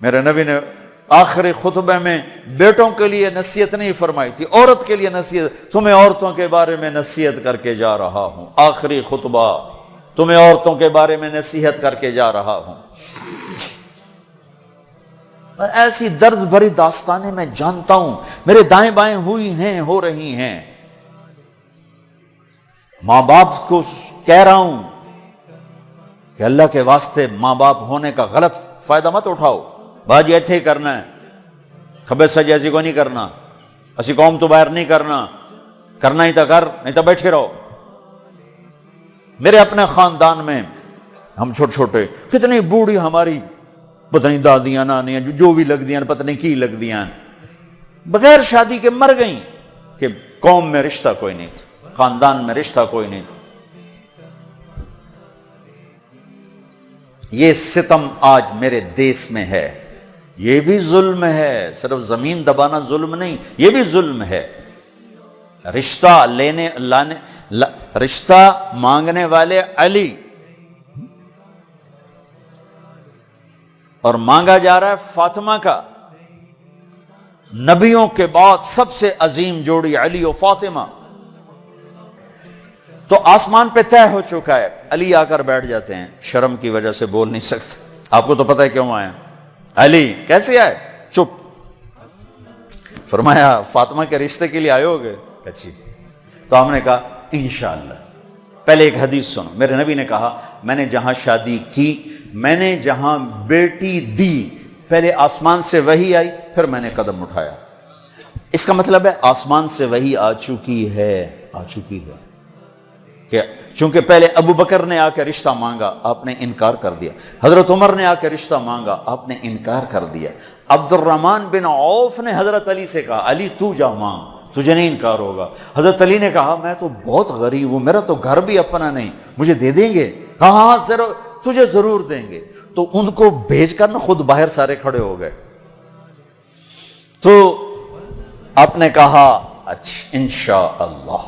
میرے نبی نے آخری خطبے میں بیٹوں کے لیے نصیحت نہیں فرمائی تھی، عورت کے لیے نصیحت، تمہیں عورتوں کے بارے میں نصیحت کر کے جا رہا ہوں، آخری خطبہ تمہیں عورتوں کے بارے میں نصیحت کر کے جا رہا ہوں۔ ایسی درد بھری داستانیں میں جانتا ہوں، میرے دائیں بائیں ہوئی ہیں، ہو رہی ہیں۔ ماں باپ کو کہہ رہا ہوں کہ اللہ کے واسطے ماں باپ ہونے کا غلط فائدہ مت اٹھاؤ، باجی ایتھے ہی کرنا ہے، کھبے سجے ایسی کو نہیں کرنا، اسی قوم تو باہر نہیں کرنا ہی تھا کر، نہیں تو بیٹھے رہو۔ میرے اپنے خاندان میں ہم چھوٹے چھوٹے کتنی بوڑھی ہماری پتہ نہیں دادیاں نانیاں جو بھی لگ دیاں پتہ نہیں کی لگ دیاں بغیر شادی کے مر گئیں کہ قوم میں رشتہ کوئی نہیں تھا، خاندان میں رشتہ کوئی نہیں تھا۔ یہ ستم آج میرے دیس میں ہے، یہ بھی ظلم ہے، صرف زمین دبانا ظلم نہیں، یہ بھی ظلم ہے۔ رشتہ مانگنے والے علی اور مانگا جا رہا ہے فاطمہ کا۔ نبیوں کے بعد سب سے عظیم جوڑی علی و فاطمہ، تو آسمان پہ طے ہو چکا ہے۔ علی آ کر بیٹھ جاتے ہیں، شرم کی وجہ سے بول نہیں سکتے، آپ کو تو پتہ ہے کیوں آئے؟ علی کیسے آئے؟ چپ۔ فرمایا فاطمہ کے رشتے کے لیے آئے ہوگے؟ اچھی۔ تو ہم نے کہا انشاءاللہ۔ پہلے ایک حدیث سنو، میرے نبی نے کہا میں نے جہاں شادی کی، میں نے جہاں بیٹی دی، پہلے آسمان سے وحی آئی، پھر میں نے قدم اٹھایا۔ اس کا مطلب ہے آسمان سے وحی آ چکی ہے کہ چونکہ پہلے ابو بکر نے آ کے رشتہ مانگا، آپ نے انکار کر دیا، حضرت عمر نے آ کے رشتہ مانگا، آپ نے انکار کر دیا، عبد الرحمن بن عوف نے حضرت علی سے کہا علی تو جا مانگ، تجھے نہیں انکار ہوگا۔ حضرت علی نے کہا میں تو بہت غریب ہوں، میرا تو گھر بھی اپنا نہیں، مجھے دے دیں گے؟ کہا ہاں تجھے ضرور دیں گے۔ تو ان کو بھیج کر نہ خود باہر سارے کھڑے ہو گئے۔ تو آپ نے کہا اچھا انشاءاللہ،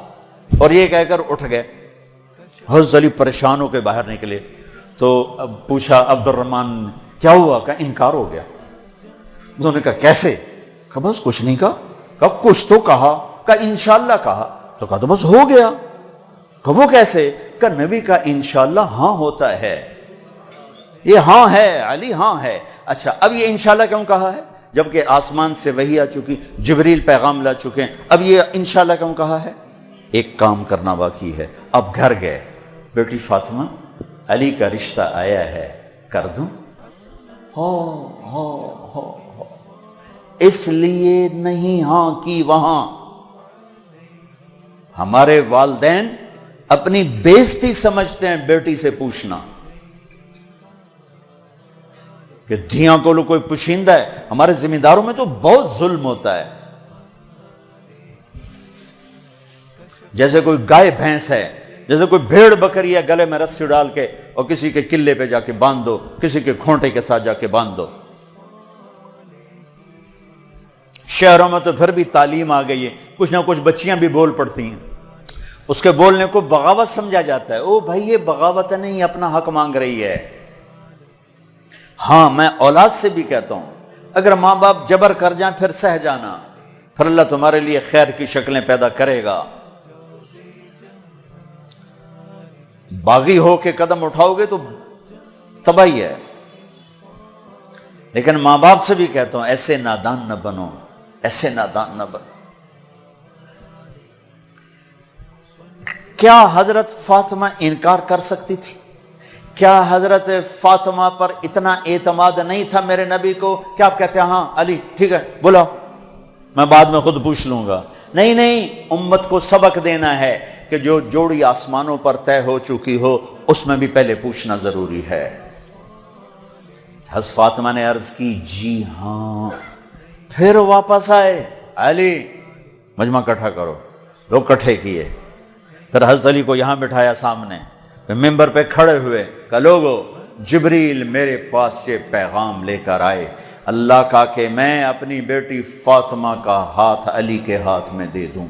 اور یہ کہہ کر اٹھ گئے۔ حضرت علی پریشان ہو کے باہر نکلے تو اب پوچھا عبد الرحمن کیا ہوا؟ کہا انکار ہو گیا۔ انہوں نے کہا کیسے؟ کہا بس کچھ نہیں کہا۔ کہا کچھ تو کہا؟ کہا انشاءاللہ کہا۔ تو کہا تو بس ہو گیا۔ کہا وہ کیسے؟ کہا نبی کا انشاءاللہ ہاں ہوتا ہے، یہ ہاں ہے علی، ہاں ہے۔ اچھا اب یہ انشاءاللہ کیوں کہا ہے جبکہ آسمان سے وحی آ چکی، جبریل پیغام لا چکے ہیں، اب یہ انشاءاللہ کیوں کہا ہے؟ ایک کام کرنا باقی ہے۔ اب گھر گئے، بیٹی فاطمہ علی کا رشتہ آیا ہے، کر دوں؟ ہو اس لیے نہیں ہاں کی وہاں۔ ہمارے والدین اپنی بےزتی سمجھتے ہیں بیٹی سے پوچھنا کہ دھیاں کو لو کوئی پوشیندہ ہے۔ ہمارے ذمہ داروں میں تو بہت ظلم ہوتا ہے، جیسے کوئی گائے بھینس ہے، جیسے کوئی بھیڑ بکری ہے، گلے میں رسی ڈال کے اور کسی کے قلعے پہ جا کے باندھ دو، کسی کے کھونٹے کے ساتھ جا کے باندھ دو۔ شہروں میں تو پھر بھی تعلیم آ گئی ہے، کچھ نہ کچھ بچیاں بھی بول پڑتی ہیں، اس کے بولنے کو بغاوت سمجھا جاتا ہے۔ او بھائی یہ بغاوت نہیں، اپنا حق مانگ رہی ہے۔ ہاں میں اولاد سے بھی کہتا ہوں اگر ماں باپ جبر کر جائیں پھر سہ جانا، پھر اللہ تمہارے لیے خیر کی شکلیں پیدا کرے گا۔ باغی ہو کے قدم اٹھاؤ گے تو تباہی ہے۔ لیکن ماں باپ سے بھی کہتا ہوں ایسے نادان نہ بنو، ایسے نادان نہ بنو۔ کیا حضرت فاطمہ انکار کر سکتی تھی؟ کیا حضرت فاطمہ پر اتنا اعتماد نہیں تھا میرے نبی کو؟ کیا آپ کہتے ہیں ہاں علی ٹھیک ہے بولا، میں بعد میں خود پوچھ لوں گا؟ نہیں، امت کو سبق دینا ہے کہ جو جوڑی آسمانوں پر طے ہو چکی ہو اس میں بھی پہلے پوچھنا ضروری ہے۔ حضرت فاطمہ نے عرض کی جی ہاں، پھر واپس آئے، علی مجمع اکٹھا کرو، لوگ اکٹھے کیے، پھر حضرت علی کو یہاں بٹھایا سامنے، پھر ممبر پہ کھڑے ہوئے کہ لوگو جبریل میرے پاس یہ پیغام لے کر آئے، اللہ کا کہ میں اپنی بیٹی فاطمہ کا ہاتھ علی کے ہاتھ میں دے دوں۔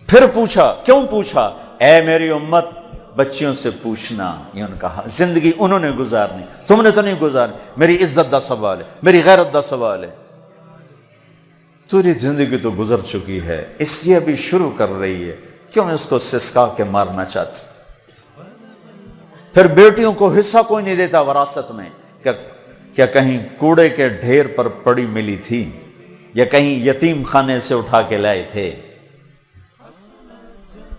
پھر پوچھا، کیوں پوچھا؟ اے میری امت، بچیوں سے پوچھنا یہ ان کا زندگی انہوں نے گزارنی، تم نے تو نہیں گزارنی، میری عزت دا سوال ہے، میری غیرت دا سوال ہے۔ تیری زندگی تو گزر چکی ہے، اس لیے ابھی شروع کر رہی ہے، کیوں اس کو سسکا کے مارنا چاہتی؟ پھر بیٹیوں کو حصہ کوئی نہیں دیتا وراثت میں، کیا کہیں کوڑے کے ڈھیر پر پڑی ملی تھی یا کہیں یتیم خانے سے اٹھا کے لائے تھے،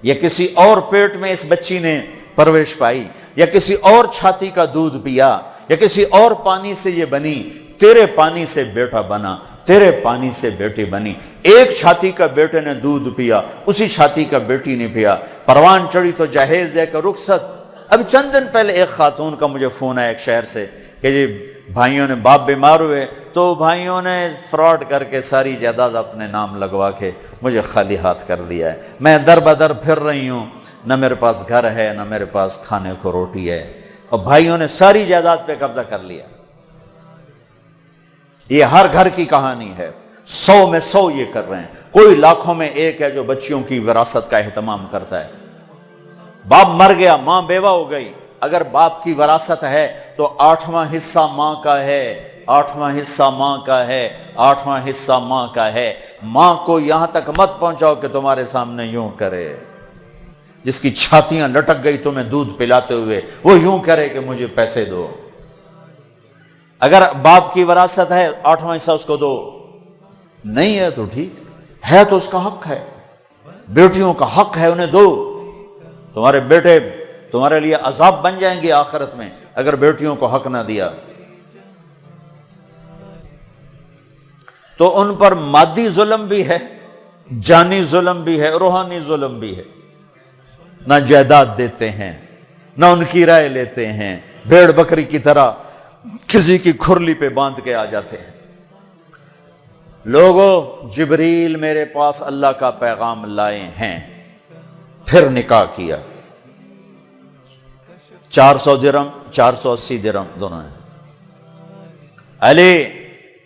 یا کسی اور پیٹ میں اس بچی نے پرورش پائی، یا کسی اور چھاتی کا دودھ پیا، یا کسی اور پانی سے یہ بنی، تیرے پانی سے بیٹا بنا، تیرے پانی سے بیٹی بنی۔ ایک چھاتی کا بیٹے نے دودھ پیا، اسی چھاتی کا بیٹی نے پیا، پروان چڑھی تو جہیز دے کر رخصت۔ اب چند دن پہلے ایک خاتون کا مجھے فون آیا ایک شہر سے کہ جی بھائیوں نے باپ بیمار ہوئے تو بھائیوں نے فراڈ کر کے ساری جائیداد اپنے نام لگوا کے مجھے خالی ہاتھ کر دیا ہے، میں در بدر پھر رہی ہوں، نہ میرے پاس گھر ہے نہ میرے پاس کھانے کو روٹی ہے، اور بھائیوں نے ساری جائیداد پہ قبضہ کر لیا۔ یہ ہر گھر کی کہانی ہے، 100 میں 100 یہ کر رہے ہیں، کوئی لاکھوں میں ایک ہے جو بچیوں کی وراثت کا اہتمام کرتا ہے۔ باپ مر گیا، ماں بیوہ ہو گئی، اگر باپ کی وراثت ہے تو 8واں حصہ ماں کا ہے، 8واں حصہ ماں کا ہے، 8واں حصہ ماں کا ہے۔ ماں کو یہاں تک مت پہنچاؤ کہ تمہارے سامنے یوں کرے، جس کی چھاتیاں لٹک گئی تمہیں دودھ پلاتے ہوئے، وہ یوں کرے کہ مجھے پیسے دو۔ اگر باپ کی وراثت ہے 8واں حصہ اس کو دو، نہیں ہے تو ٹھیک ہے، تو اس کا حق ہے، بیٹیوں کا حق ہے، انہیں دو۔ تمہارے بیٹے تمہارے لیے عذاب بن جائیں گے آخرت میں اگر بیٹیوں کو حق نہ دیا۔ تو ان پر مادی ظلم بھی ہے، جانی ظلم بھی ہے، روحانی ظلم بھی ہے۔ نہ جائیداد دیتے ہیں، نہ ان کی رائے لیتے ہیں، بھیڑ بکری کی طرح کسی کی کھرلی پہ باندھ کے آ جاتے ہیں۔ لوگوں، جبریل میرے پاس اللہ کا پیغام لائے ہیں، پھر نکاح کیا، 400 درہم 480 درہم دونوں ہیں۔ علی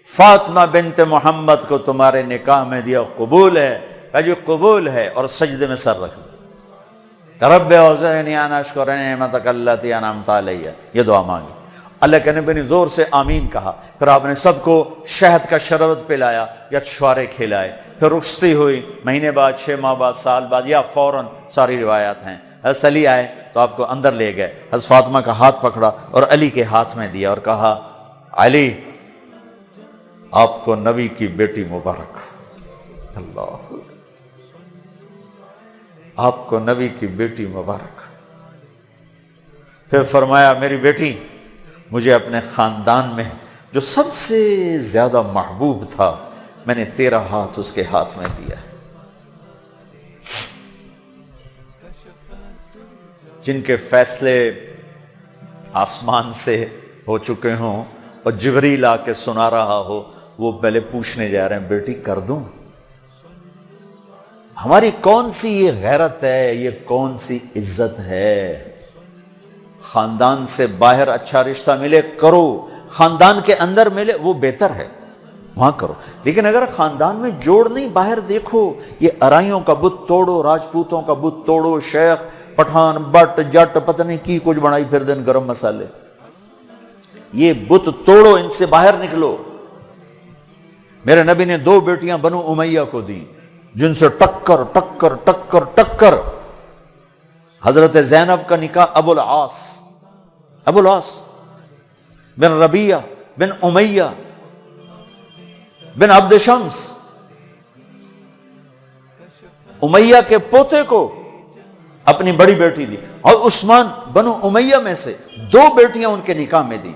فاطمہ بنت محمد کو تمہارے نکاح میں دیا، قبول ہے؟ کہا جی قبول ہے، اور سجدے میں سر رکھ دیا، رب اوزعنی ان اشکر نعمتک التی انعمت علی، یہ دعا مانگی۔ اللہ کے نبی نے زور سے آمین کہا، پھر آپ نے سب کو شہد کا شربت پلایا یا چھوارے کھلائے، پھر رخصتی ہوئی، مہینے بعد، 6 ماہ بعد، سال بعد، یا فوراً، ساری روایات ہیں۔ حضرت علی آئے تو آپ کو اندر لے گئے، حضرت فاطمہ کا ہاتھ پکڑا اور علی کے ہاتھ میں دیا اور کہا علی آپ کو نبی کی بیٹی مبارک، اللہ، آپ کو نبی کی بیٹی مبارک۔ پھر فرمایا میری بیٹی، مجھے اپنے خاندان میں جو سب سے زیادہ محبوب تھا، میں نے تیرا ہاتھ اس کے ہاتھ میں دیا ہے۔ جن کے فیصلے آسمان سے ہو چکے ہوں اور جبریل آ کے سنا رہا ہو، وہ پہلے پوچھنے جا رہے ہیں بیٹی کر دوں؟ ہماری کون سی یہ غیرت ہے، یہ کون سی عزت ہے؟ خاندان سے باہر اچھا رشتہ ملے کرو، خاندان کے اندر ملے وہ بہتر ہے، وہاں کرو۔ لیکن اگر خاندان میں جوڑ نہیں، باہر دیکھو، یہ ارائیوں کا بت توڑو، راجپوتوں کا بت توڑو، شیخ پٹھان بٹ جٹ پتہ نہیں کی کچھ بنائی پھر دن گرم مسالے، یہ بت توڑو، ان سے باہر نکلو۔ میرے نبی نے 2 بیٹیاں بنو امیہ کو دی، جن سے ٹکر ٹکر ٹکر ٹکر۔ حضرت زینب کا نکاح ابو العاص بن ربیہ بن امیہ بن عبد شمس، امیہ کے پوتے کو اپنی بڑی بیٹی دی، اور عثمان بنو امیہ میں سے 2 بیٹیاں ان کے نکاح میں دی،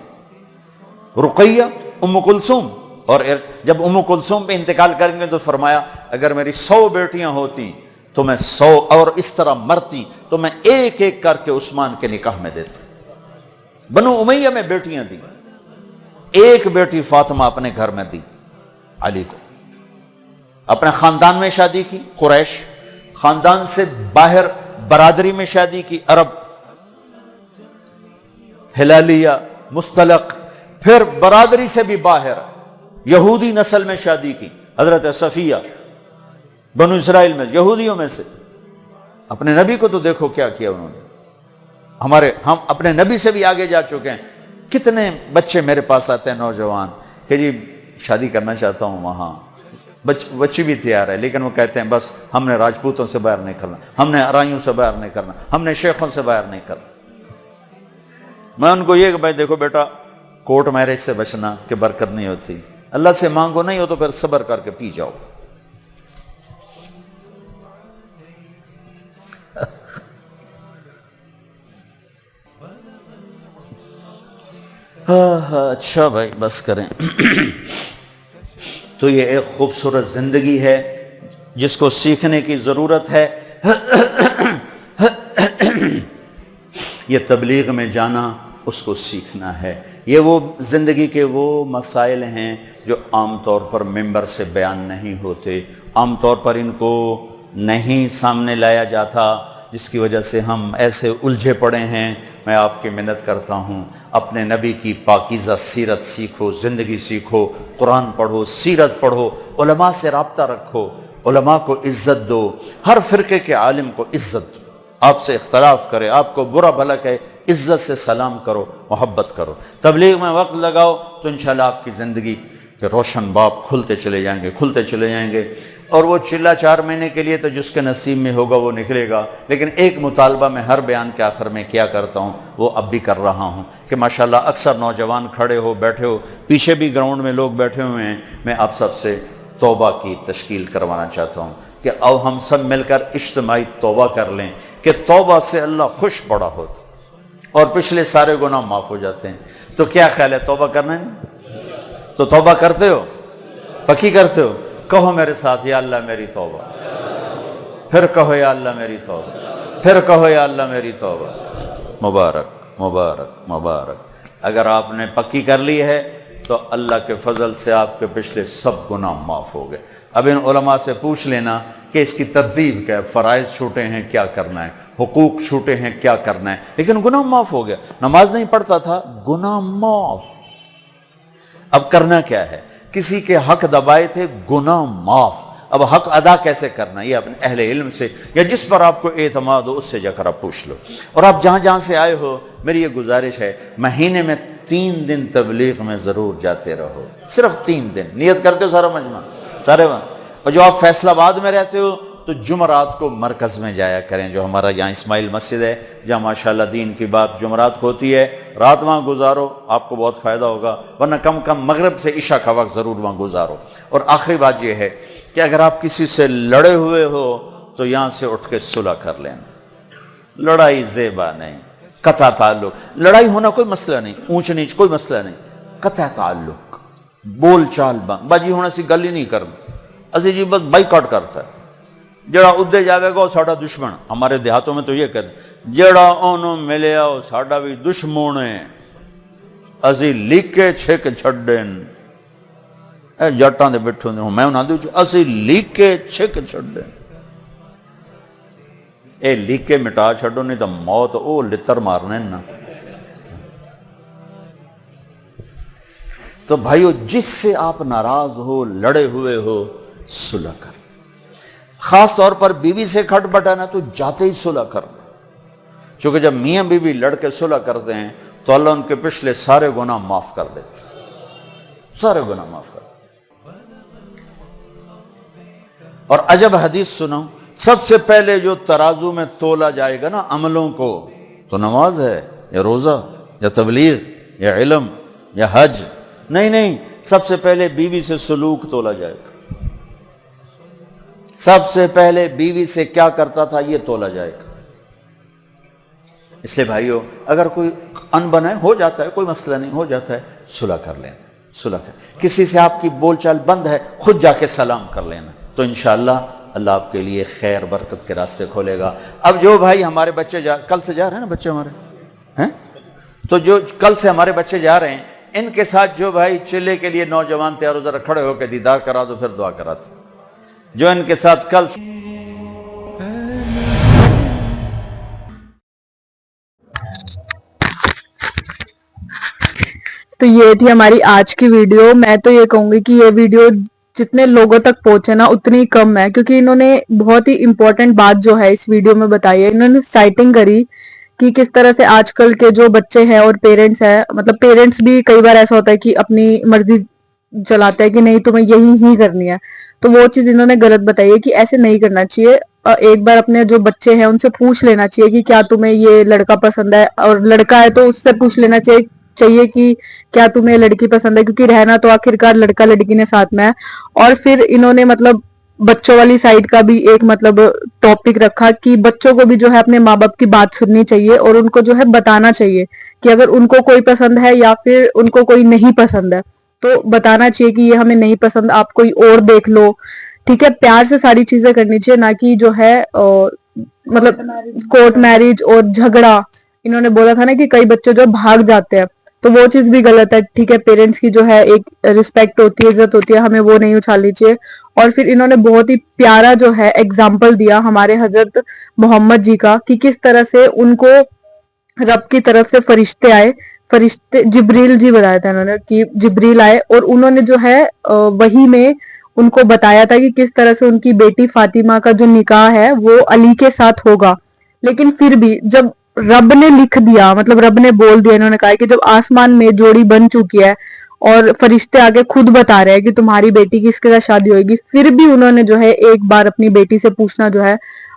رقیہ ام کلثوم۔ اور جب ام کلثوم پہ انتقال کریں گے تو فرمایا اگر میری 100 بیٹیاں ہوتی تو میں 100 اور اس طرح مرتی تو میں ایک ایک کر کے عثمان کے نکاح میں دیتا۔ بنو امیہ میں بیٹیاں دی، ایک بیٹی فاطمہ اپنے گھر میں دی علی کو، اپنے خاندان میں شادی کی قریش، خاندان سے باہر برادری میں شادی کی عرب، ہلالیہ، مستلق، پھر برادری سے بھی باہر یہودی نسل میں شادی کی، حضرت صفیہ بنو اسرائیل میں یہودیوں میں سے۔ اپنے نبی کو تو دیکھو کیا کیا انہوں نے، ہم اپنے نبی سے بھی آگے جا چکے ہیں. کتنے بچے میرے پاس آتے ہیں نوجوان کہ جی شادی کرنا چاہتا ہوں وہاں, بچی بھی تیار ہے, لیکن وہ کہتے ہیں بس ہم نے راجپوتوں سے باہر نہیں کرنا, ہم نے ارائیوں سے باہر نہیں کرنا, ہم نے شیخوں سے باہر نہیں کرنا. میں ان کو یہ کہ بھائی دیکھو بیٹا, کورٹ میرج سے بچنا کہ برکت نہیں ہوتی, اللہ سے مانگو, نہیں ہو تو پھر صبر کر کے پی جاؤ. اچھا بھائی بس کریں. تو یہ ایک خوبصورت زندگی ہے جس کو سیکھنے کی ضرورت ہے. یہ تبلیغ میں جانا, اس کو سیکھنا ہے. یہ وہ زندگی کے وہ مسائل ہیں جو عام طور پر ممبر سے بیان نہیں ہوتے, عام طور پر ان کو نہیں سامنے لایا جاتا, جس کی وجہ سے ہم ایسے الجھے پڑے ہیں. میں آپ کی منت کرتا ہوں, اپنے نبی کی پاکیزہ سیرت سیکھو, زندگی سیکھو, قرآن پڑھو, سیرت پڑھو, علماء سے رابطہ رکھو, علماء کو عزت دو, ہر فرقے کے عالم کو عزت دو. آپ سے اختلاف کرے, آپ کو برا بھلا کہے, عزت سے سلام کرو, محبت کرو. تبلیغ میں وقت لگاؤ تو انشاءاللہ آپ کی زندگی کے روشن باب کھلتے چلے جائیں گے, کھلتے چلے جائیں گے. اور وہ چلا 4 مہینے کے لیے تو جس کے نصیب میں ہوگا وہ نکلے گا. لیکن ایک مطالبہ میں ہر بیان کے آخر میں کیا کرتا ہوں, وہ اب بھی کر رہا ہوں کہ ماشاءاللہ اکثر نوجوان کھڑے ہو, بیٹھے ہو, پیچھے بھی گراؤنڈ میں لوگ بیٹھے ہوئے ہیں. میں آپ سب سے توبہ کی تشکیل کروانا چاہتا ہوں کہ اب ہم سب مل کر اجتماعی توبہ کر لیں کہ توبہ سے اللہ خوش بڑا ہوتا اور پچھلے سارے گناہ معاف ہو جاتے ہیں. تو کیا خیال ہے, توبہ کرنا ہے؟ تو توبہ کرتے ہو, پکی کرتے ہو؟ کہو میرے ساتھ, یا اللہ میری توبہ. پھر کہو یا اللہ میری توبہ. پھر کہو یا اللہ میری توبہ. مبارک مبارک مبارک. اگر آپ نے پکی کر لی ہے تو اللہ کے فضل سے آپ کے پچھلے سب گناہ معاف ہو گئے. اب ان علماء سے پوچھ لینا کہ اس کی ترتیب کیا ہے, فرائض چھوٹے ہیں کیا کرنا ہے, حقوق چھوٹے ہیں کیا کرنا ہے, لیکن گناہ معاف ہو گیا. نماز نہیں پڑھتا تھا, گناہ معاف. اب کرنا کیا ہے, کسی کے حق دبائے تھے, گناہ معاف. اب حق ادا کیسے کرنا, یہ اپنے اہل علم سے یا جس پر آپ کو اعتماد ہو اس سے جا کر آپ پوچھ لو. اور آپ جہاں جہاں سے آئے ہو, میری یہ گزارش ہے, مہینے میں 3 دن تبلیغ میں ضرور جاتے رہو, صرف 3 دن. نیت کرتے ہو سارا مجمع سارے وہاں. اور جو آپ فیصل آباد میں رہتے ہو تو جمعرات کو مرکز میں جایا کریں, جو ہمارا یہاں اسماعیل مسجد ہے, جہاں ماشاءاللہ دین کی بات جمعرات کو ہوتی ہے. رات وہاں گزارو, آپ کو بہت فائدہ ہوگا, ورنہ کم کم مغرب سے عشاء کا وقت ضرور وہاں گزارو. اور آخری بات یہ ہے کہ اگر آپ کسی سے لڑے ہوئے ہو تو یہاں سے اٹھ کے صلح کر لینا. لڑائی زیبا نہیں, قطع تعلق. لڑائی ہونا کوئی مسئلہ نہیں, اونچ نیچ کوئی مسئلہ نہیں, قطع تعلق, بول چال بند. باجی ہونا سی گل ہی نہیں کرنا, اسی جی بس بائیکاٹ کرتا ہے. جڑا ادھے جاوے گا وہ ساڈا دشمن. ہمارے دیہاتوں میں تو یہ کہتے ہیں, جڑا اونوں ملیا وہ ساڈا بھی دشمن ہے, اسی لیکے چھک چھڈن. اے جٹاں دے بیٹھے ہوندے, میں انہاں دے اسی لیکے چھک چھڈن. اے لیکے مٹا چھڈو, نہیں تو موت او لتر مارنے نا. تو بھائیو, جس سے آپ ناراض ہو, لڑے ہوئے ہو, صلح کر. خاص طور پر بیوی سے کھٹ بٹانا تو جاتے ہی صلح کرنا, چونکہ جب میاں بیوی لڑ کے صلح کرتے ہیں تو اللہ ان کے پچھلے سارے گناہ معاف کر دیتے, سارے گناہ معاف کر دیتے. اور عجب حدیث سنو, سب سے پہلے جو ترازو میں تولا جائے گا نا عملوں کو, تو نماز ہے یا روزہ یا تبلیغ یا علم یا حج نہیں, سب سے پہلے بیوی سے سلوک تولا جائے گا. سب سے پہلے بیوی سے کیا کرتا تھا یہ تولا جائے گا. اس لیے بھائیو, اگر کوئی ان بنا ہے, ہو جاتا ہے, کوئی مسئلہ نہیں, ہو جاتا ہے, صلح کر لینا. صلح کر, کسی سے آپ کی بول چال بند ہے, خود جا کے سلام کر لینا, تو انشاءاللہ اللہ آپ کے لیے خیر برکت کے راستے کھولے گا. اب جو بھائی ہمارے بچے کل سے جا رہے ہیں نا بچے ہمارے ہیں, تو جو کل سے ہمارے بچے جا رہے ہیں, ان کے ساتھ جو بھائی چلے کے لیے نوجوان تیار ہو, ذرا کھڑے ہو کے دیدار کرا دو, پھر دعا کراتے. جو ان کے ساتھ کل تو یہ تھی ہماری آج کی ویڈیو. میں تو یہ کہوں گی کہ یہ ویڈیو جتنے لوگوں تک پہنچے نا اتنی کم ہے, کیونکہ انہوں نے بہت ہی امپورٹنٹ بات جو ہے اس ویڈیو میں بتائی ہے. انہوں نے سائٹنگ کری کہ کس طرح سے آج کل کے جو بچے ہیں اور پیرنٹس ہیں، مطلب پیرنٹس بھی کئی بار ایسا ہوتا ہے کہ اپنی مرضی چلاتا ہے کہ نہیں تمہیں یہی ہی کرنی ہے، تو وہ چیز انہوں نے غلط بتائی ہے کہ ایسے نہیں کرنا چاہیے. ایک بار اپنے جو بچے ہیں ان سے پوچھ لینا چاہیے کہ کیا تمہیں یہ لڑکا پسند ہے، اور لڑکا ہے تو اس سے پوچھ لینا چاہیے کہ کیا تمہیں لڑکی پسند ہے، کیونکہ رہنا تو آخرکار لڑکا لڑکی نے ساتھ میں ہے. اور پھر انہوں نے مطلب بچوں والی سائڈ کا بھی ایک مطلب ٹاپک رکھا کہ بچوں کو بھی جو ہے اپنے ماں باپ کی بات سننی چاہیے اور ان کو جو ہے بتانا چاہیے کہ اگر ان کو کوئی پسند ہے یا پھر ان کو کوئی نہیں پسند ہے تو بتانا چاہیے کہ یہ ہمیں نہیں پسند، آپ کوئی اور دیکھ لو. ٹھیک ہے، پیار سے ساری چیزیں کرنی چاہیے، نہ کہ جو ہے مطلب کورٹ میرج اور جھگڑا. انہوں نے بولا تھا نا کہ کئی بچے جو بھاگ جاتے ہیں، تو وہ چیز بھی غلط ہے. ٹھیک ہے، پیرنٹس کی جو ہے ایک رسپیکٹ ہوتی ہے، عزت ہوتی ہے، ہمیں وہ نہیں اچھالنی چاہیے. اور پھر انہوں نے بہت ہی پیارا جو ہے اگزامپل دیا ہمارے حضرت محمد جی کا کہ کس طرح سے ان کو رب کی طرف سے فرشتے آئے. فرشتے جبریل جی بتایا تھا انہوں نے کہ جبریل آئے اور انہوں نے جو ہے وحی میں ان کو بتایا تھا کہ کس طرح سے ان کی بیٹی فاطمہ کا جو نکاح ہے وہ علی کے ساتھ ہوگا. لیکن پھر بھی جب رب نے لکھ دیا، مطلب رب نے بول دیا، انہوں نے کہا کہ جب آسمان میں جوڑی بن چکی ہے اور فرشتے آگے خود بتا رہے ہیں کہ تمہاری بیٹی کی اس کے ساتھ شادی ہوئے گی، پھر بھی انہوں نے جو ہے ایک بار اپنی بیٹی سے پوچھنا جو ہے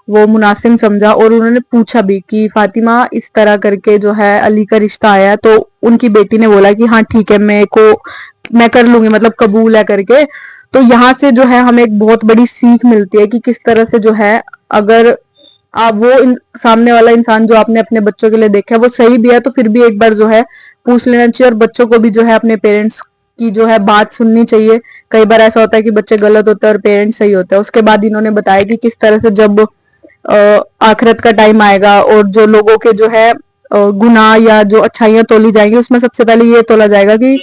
وہ مناسب سمجھا. اور انہوں نے پوچھا بھی کہ فاطمہ اس طرح کر کے جو ہے علی کا رشتہ آیا ہے، تو ان کی بیٹی نے بولا کہ ہاں ٹھیک ہے میں کر لوں گی، مطلب قبول ہے کر کے. تو یہاں سے جو ہے ہمیں ایک بہت بڑی سیکھ ملتی ہے کہ کس طرح سے جو ہے اگر آپ وہ سامنے والا انسان جو آپ نے اپنے بچوں کے لیے دیکھا ہے وہ صحیح بھی ہے تو پھر بھی ایک بار جو ہے پوچھ لینا چاہیے. اور بچوں کو بھی جو ہے اپنے پیرنٹس کی جو ہے بات سننی چاہیے. کئی بار ایسا ہوتا ہے کہ بچے غلط ہوتے ہیں اور پیرنٹس صحیح ہوتا ہے. اس کے بعد انہوں نے بتایا کہ کس طرح سے جب آخرت کا ٹائم آئے گا اور جو لوگوں کے جو ہے گناہ یا جو اچھائیاں تولی جائیں گی، اس میں سب سے پہلے یہ تولا جائے گا کہ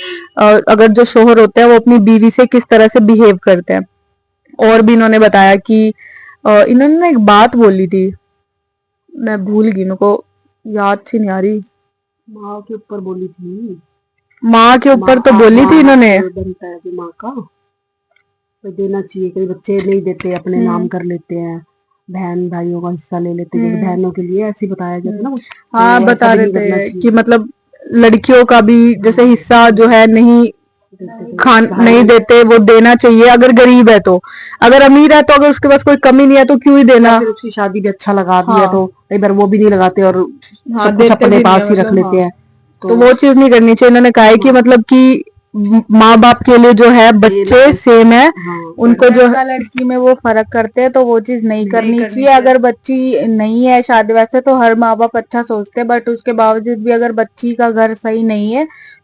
اگر جو شوہر ہوتے ہیں وہ اپنی بیوی سے کس طرح سے بیہیو کرتے ہیں. اور بھی انہوں نے بتایا کہ انہوں نے ایک بات بولی تھی، میں بھول گئی، میرے کو یاد سی نہیں آ رہی. ماں کے اوپر بولی تھی، ماں کے اوپر تو بولی تھی انہوں نے. بنتا ہے کہ ماں کا دینا چاہیے، کئی بچے نہیں دیتے، اپنے نام کر لیتے ہیں، بہن بھائیوں کا حصہ لے لیتے ہیں، جیسے بہنوں کے لیے ایسے بتایا جاتا نا کچھ. ہاں بتا رہے تھے کہ مطلب لڑکیوں کا بھی جیسے حصہ جو ہے نہیں دیتے، وہ دینا چاہیے اگر غریب ہے تو. اگر امیر ہے تو اگر اس کے پاس کوئی کمی نہیں ہے تو کیوں ہی دینا. پھر اس کی شادی بھی اچھا لگا دیا تو کئی بار وہ بھی نہیں لگاتے اور سب کچھ اپنے پاس ہی رکھ لیتے ہیں. تو وہ چیز نہیں کرنی چاہیے. انہوں نے کہا ہے کہ مطلب کہ ماں باپ کے لیے جو ہے بچے سیم ہے، ان کو جو لڑکی میں وہ فرق کرتے ہیں تو وہ چیز نہیں کرنی چاہیے. اگر بچی نہیں ہے شادی، ویسے تو ہر ماں باپ اچھا سوچتے ہیں، بٹ اس کے باوجود بھی اگر بچی کا گھر صحیح نہیں ہے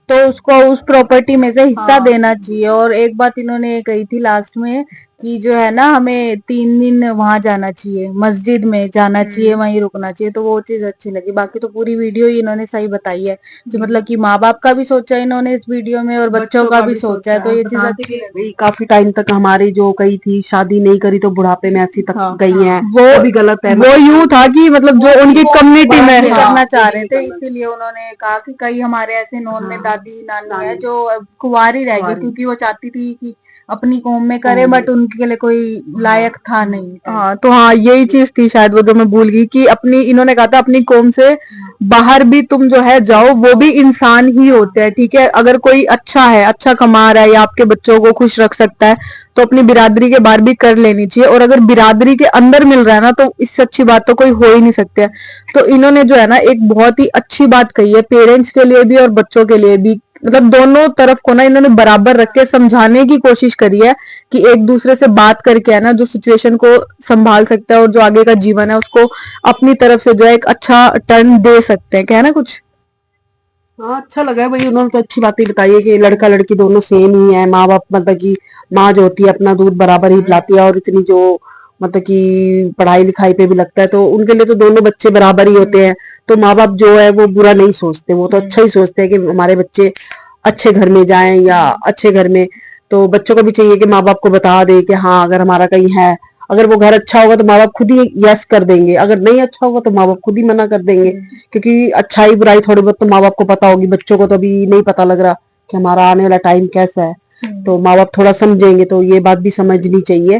تو اس کو اس پراپرٹی میں سے حصہ دینا چاہیے. اور ایک بات انہوں نے کہی تھی لاسٹ میں کہ جو ہے نا ہمیں 3 دن وہاں جانا چاہیے، مسجد میں جانا چاہیے، وہیں رکنا چاہیے. تو وہ چیز اچھی لگی. باقی تو پوری ویڈیو ہی انہوں نے صحیح بتائی ہے کہ مطلب کہ ماں باپ کا بھی سوچا انہوں نے اس ویڈیو میں اور بچوں کا بھی سوچا ہے. تو یہ چیز اچھی لگی. کافی ٹائم تک ہماری جو کئی تھی شادی نہیں کری تو بڑھاپے میں ایسی تک گئی ہیں، وہ بھی غلط ہے. وہ یوں تھا کہ مطلب جو ان کی کمیونٹی میں کرنا چاہ رہے تھے، اسی لیے انہوں نے کہا کہ کئی ہمارے ایسے نون میں دادی نانی ہے جو کنواری رہ گئی کیونکہ وہ چاہتی تھی کہ اپنی قوم میں کرے، بٹ ان کے لیے کوئی لائق تھا نہیں. ہاں تو ہاں یہی چیز تھی شاید وہ جو میں بھول گئی کہ انہوں نے کہا تھا اپنی قوم سے باہر بھی تم جو ہے جاؤ، وہ بھی انسان ہی ہوتے ہیں. ٹھیک ہے، اگر کوئی اچھا ہے، اچھا کما رہا ہے یا آپ کے بچوں کو خوش رکھ سکتا ہے تو اپنی برادری کے باہر بھی کر لینی چاہیے. اور اگر برادری کے اندر مل رہا ہے نا تو اس سے اچھی بات تو کوئی ہو ہی نہیں سکتی ہے. تو انہوں نے جو ہے نا ایک بہت ہی اچھی بات کہی ہے، پیرنٹس کے لیے بھی اور بچوں کے لیے بھی. مطلب دونوں طرف کو نا انہوں نے برابر رکھ کے سمجھانے کی کوشش کری ہے کہ ایک دوسرے سے بات کر کے ہے نا جو سچویشن کو سنبھال سکتا ہے اور جو آگے کا جیون ہے اس کو اپنی طرف سے جو ہے ایک اچھا ٹرن دے سکتے ہیں. کیا ہے نا کچھ. ہاں اچھا لگا ہے بھائی، انہوں نے تو اچھی باتیں بتائی ہے کہ لڑکا لڑکی دونوں سیم ہی ہے. ماں باپ مطلب کہ ماں جو ہوتی ہے اپنا دودھ برابر ہی پلاتی ہے، اور اتنی جو مطلب کہ پڑھائی لکھائی پہ بھی لگتا ہے تو ان کے لیے تو دونوں بچے برابر ہی ہوتے ہیں. تو ماں باپ جو ہے وہ برا نہیں سوچتے، وہ تو اچھا ہی سوچتے ہیں کہ ہمارے بچے اچھے گھر میں جائیں یا اچھے گھر میں. تو بچوں کو بھی چاہیے کہ ماں باپ کو بتا دے کہ ہاں اگر ہمارا کہیں ہے، اگر وہ گھر اچھا ہوگا تو ماں باپ خود ہی یس کر دیں گے، اگر نہیں اچھا ہوگا تو ماں باپ خود ہی منع کر دیں گے. کیونکہ اچھائی برائی تھوڑی بہت تو ماں باپ کو پتا ہوگی، بچوں کو تو ابھی نہیں پتا لگ رہا کہ ہمارا آنے والا ٹائم کیسا ہے. تو ماں باپ تھوڑا سمجھیں گے تو یہ بات بھی سمجھنی چاہیے.